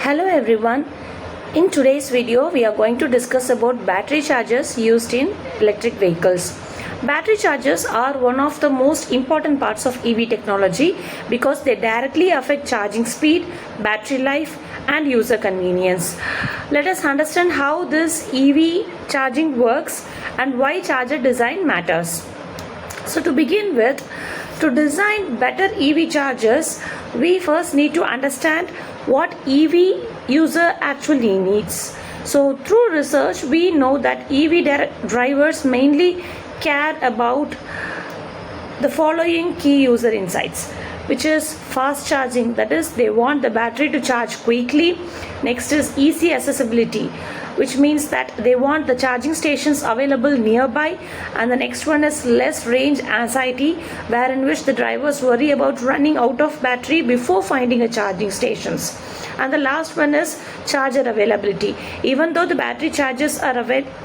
Hello everyone. In today's video we are going to discuss about battery chargers used in electric vehicles. Battery chargers are one of the most important parts of EV technology because they directly affect charging speed, battery life and user convenience. Let us understand how this EV charging works and why charger design matters. So to begin with, to design better EV chargers, we first need to understand what EV user actually needs. So through research, we know that EV drivers mainly care about the following key user insights, which is fast charging, that is they want the battery to charge quickly. Next is easy accessibility, which means that they want the charging stations available nearby, and the next one is less range anxiety, wherein which the drivers worry about running out of battery before finding a charging stations. And the last one is charger availability. Even though the battery chargers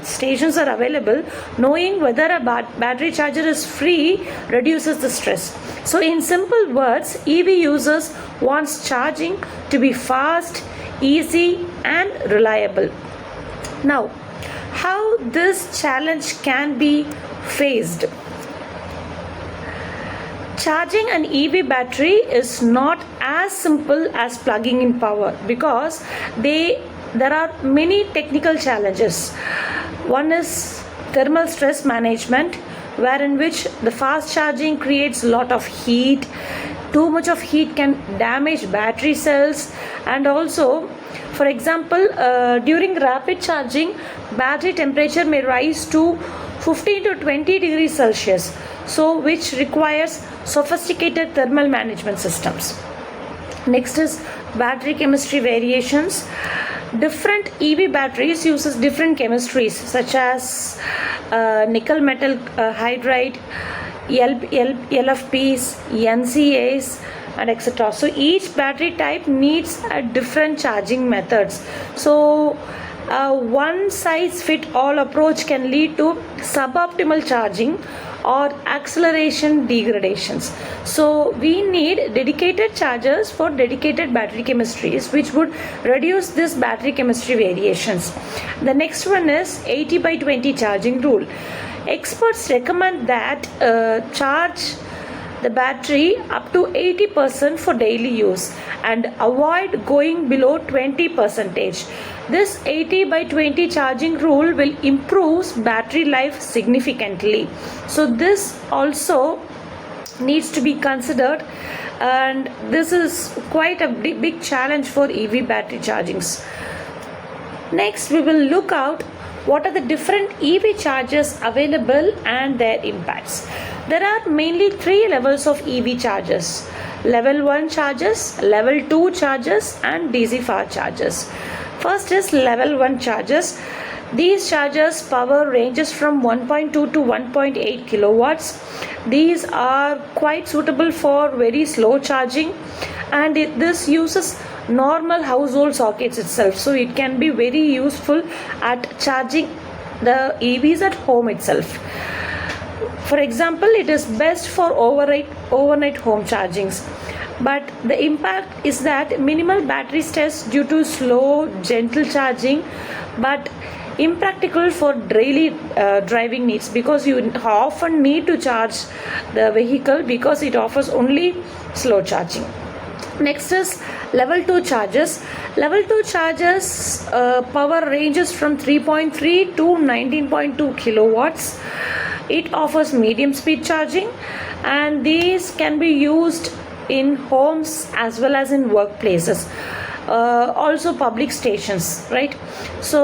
stations are available, knowing whether a battery charger is free reduces the stress. So in simple words, EV users wants charging to be fast, easy and reliable. Now, how this challenge can be faced? Charging an EV battery is not as simple as plugging in power because there are many technical challenges. One is thermal stress management, wherein which the fast charging creates a lot of heat. Too much of heat can damage battery cells, and also, for example, during rapid charging, battery temperature may rise to 15 to 20 degrees Celsius, so which requires sophisticated thermal management systems. Next is battery chemistry variations. Different EV batteries uses different chemistries such as nickel metal hydride, LFPs, NCAs and etc. So each battery type needs a different charging methods. So one size fit all approach can lead to suboptimal charging or acceleration degradations. So we need dedicated chargers for dedicated battery chemistries, which would reduce this battery chemistry variations. The next one is 80/20 charging rule. Experts recommend that charge the battery up to 80% for daily use and avoid going below 20%. This 80/20 charging rule will improve battery life significantly. So this also needs to be considered, and this is quite a big challenge for EV battery chargings. Next, we will look out what are the different EV chargers available and their impacts. There are mainly three levels of EV chargers: level 1 chargers, level 2 chargers and DC fast chargers. First is level 1 chargers. These chargers power ranges from 1.2 to 1.8 kilowatts. These are quite suitable for very slow charging, and this uses normal household sockets itself, so it can be very useful at charging the EVs at home itself. For example, it is best for overnight home chargings, but the impact is that minimal battery stress due to slow gentle charging, but impractical for daily driving needs, because you often need to charge the vehicle because it offers only slow charging. Next is level 2 chargers. Level 2 chargers power ranges from 3.3 to 19.2 kilowatts. It offers medium speed charging, and these can be used in homes as well as in workplaces, also public stations, right? So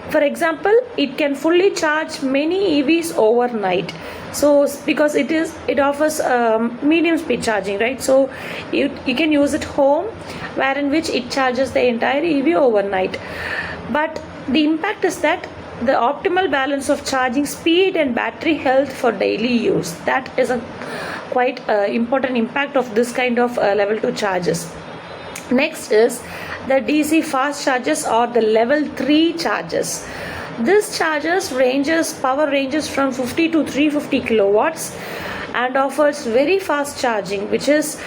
for example, it can fully charge many EVs overnight. So because it offers medium speed charging, right? So you can use it home, wherein which it charges the entire EV overnight. But the impact is that the optimal balance of charging speed and battery health for daily use. That is a quite important impact of this kind of level 2 chargers. Next is the DC fast chargers or the level 3 chargers. This chargers power ranges from 50 to 350 kilowatts. and offers very fast charging, which is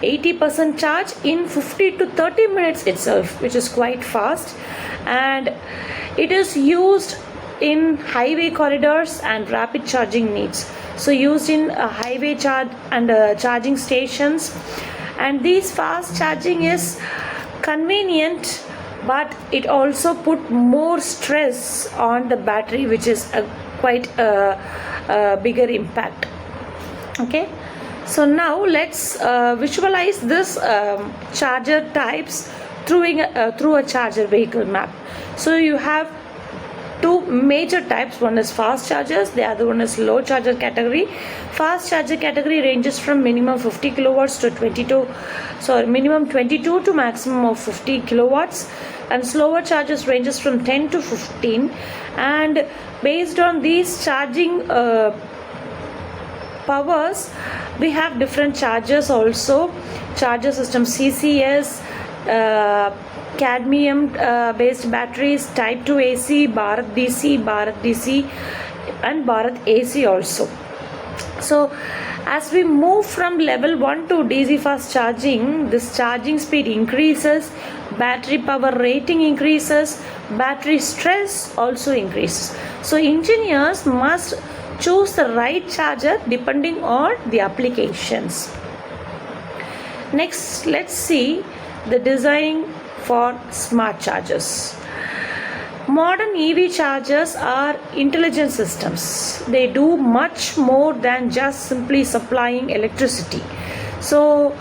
80% charge in 50 to 30 minutes itself, which is quite fast. And it is used in highway corridors and rapid charging needs. So used in highway charge and charging stations. And these fast charging is convenient, but it also put more stress on the battery, which is quite a bigger impact. Okay, so now let's visualize this charger types through a charger vehicle map. So you have two major types. One is fast chargers, the other one is low charger category. Fast charger category ranges from minimum 50 kilowatts to minimum 22 to maximum of 50 kilowatts, and slower chargers ranges from 10 to 15. And based on these charging powers, we have different chargers also. Charger system CCS, cadmium based batteries, type 2 AC, Bharat DC and Bharat AC also. So as we move from level 1 to DC fast charging, this charging speed increases, battery power rating increases, battery stress also increases. So engineers must choose the right charger depending on the applications. Next, let's see the design for smart chargers. Modern EV chargers are intelligent systems. They do much more than just simply supplying electricity. So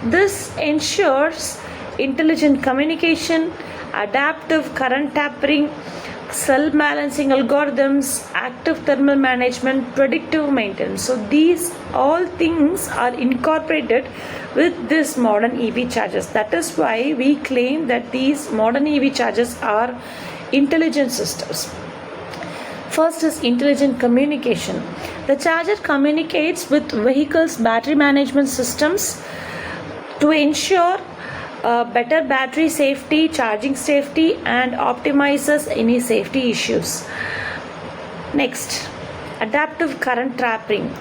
this ensures intelligent communication, adaptive current tapering, cell balancing algorithms, active thermal management, predictive maintenance. So these all things are incorporated with this modern EV chargers. That is why we claim that these modern EV chargers are intelligent systems. First is intelligent communication. The charger communicates with vehicles' battery management systems to ensure better battery safety, charging safety, and optimizes any safety issues. Next, adaptive current trapping.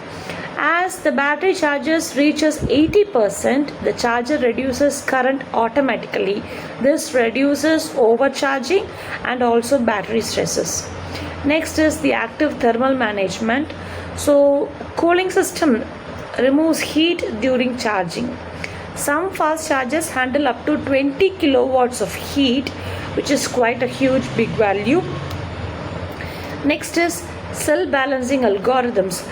As the battery charges reaches 80%, the charger reduces current automatically. This reduces overcharging and also battery stresses. Next is the active thermal management. So cooling system removes heat during charging. Some fast chargers handle up to 20 kilowatts of heat, which is quite a huge big value. Next is cell balancing algorithms.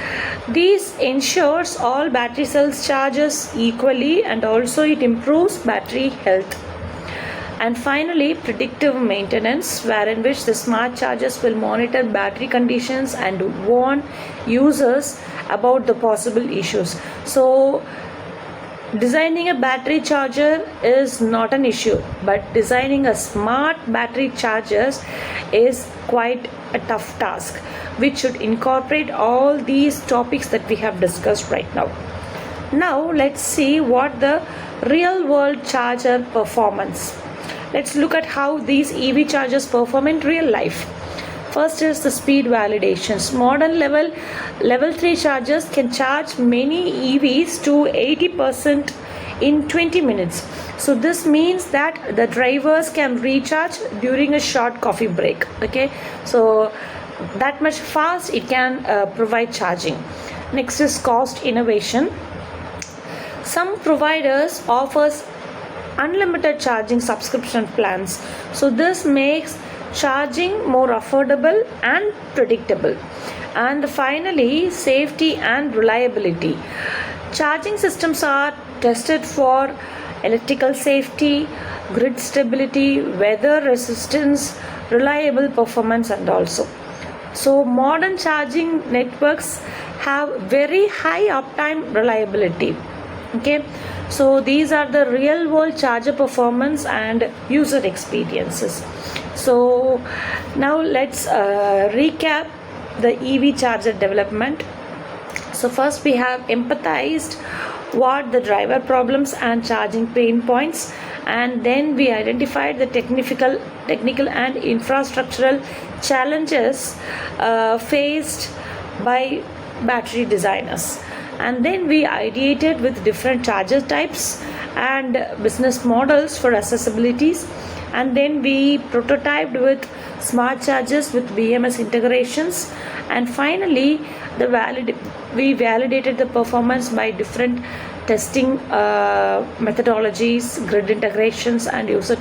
These ensures all battery cells charges equally, and also it improves battery health. And finally, predictive maintenance, wherein which the smart chargers will monitor battery conditions and warn users about the possible issues. So designing a battery charger is not an issue, but designing a smart battery chargers is quite a tough task, which should incorporate all these topics that we have discussed right now. Now let's see what the real world charger performance. Let's look at how these EV chargers perform in real life. First is the speed validations. Modern level 3 chargers can charge many EVs to 80% in 20 minutes. So this means that the drivers can recharge during a short coffee break. Okay, so that much fast it can provide charging. Next is cost innovation. Some providers offers unlimited charging subscription plans. So this makes charging more affordable and predictable. And finally, safety and reliability. Charging systems are tested for electrical safety, grid stability, weather resistance, reliable performance, and also. So modern charging networks have very high uptime reliability. Okay, so these are the real world charger performance and user experiences. So now let's recap the EV charger development. So first we have empathized what the driver problems and charging pain points, and then we identified the technical and infrastructural challenges faced by battery designers. and then we ideated with different charger types and business models for accessibilities, and then we prototyped with smart chargers with BMS integrations, and finally we validated the performance by different testing methodologies, grid integrations, and user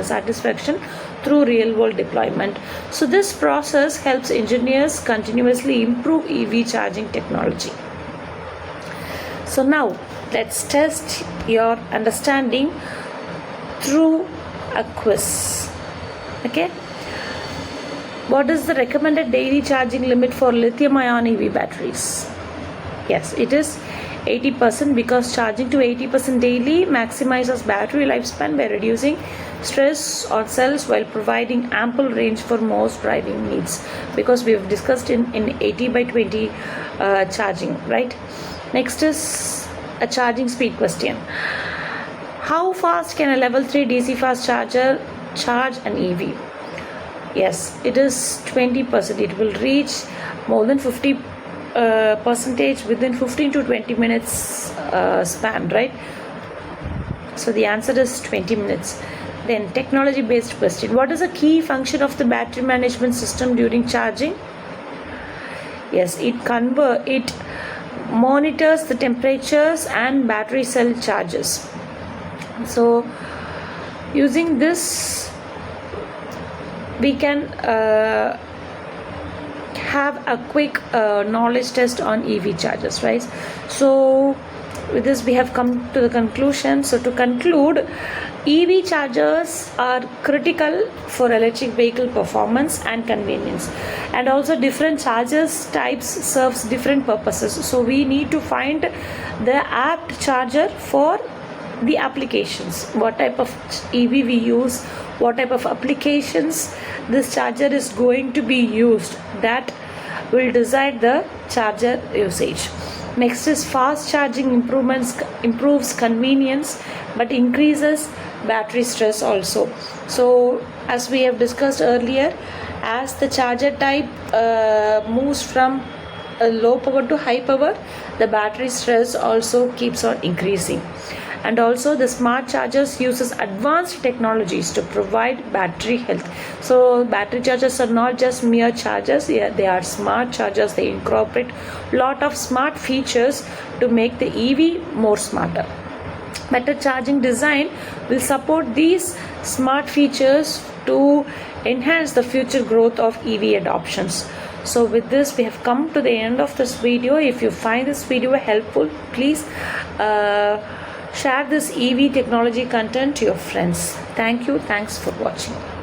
satisfaction through real world deployment. So this process helps engineers continuously improve EV charging technology. So now let's test your understanding through a quiz. Okay, what is the recommended daily charging limit for lithium-ion EV batteries? Yes, it is 80%, because charging to 80% daily maximizes battery lifespan by reducing stress on cells while providing ample range for most driving needs, because we have discussed in 80/20 charging, right? Next is a charging speed question. How fast can a level 3 DC fast charger charge an EV? Yes, it is 20%. It will reach more than 50 percentage within 15 to 20 minutes span, right? So the answer is 20 minutes. Then technology based question. What is a key function of the battery management system during charging? Yes, it monitors the temperatures and battery cell charges. So using this we can have a quick knowledge test on EV chargers, right? So with this we have come to the conclusion. So to conclude, EV chargers are critical for electric vehicle performance and convenience, and also different chargers types serves different purposes. So we need to find the apt charger for the applications, what type of EV we use, what type of applications this charger is going to be used, that will decide the charger usage. Next is fast charging improves convenience but increases battery stress also. So as we have discussed earlier, as the charger type moves from a low power to high power, the battery stress also keeps on increasing. And also the smart chargers uses advanced technologies to provide battery health. So battery chargers are not just mere chargers, they are smart chargers. They incorporate lot of smart features to make the EV more smarter. Better charging design will support these smart features to enhance the future growth of EV adoptions. So with this we have come to the end of this video. If you find this video helpful, please share this EV technology content to your friends. Thank you. Thanks for watching.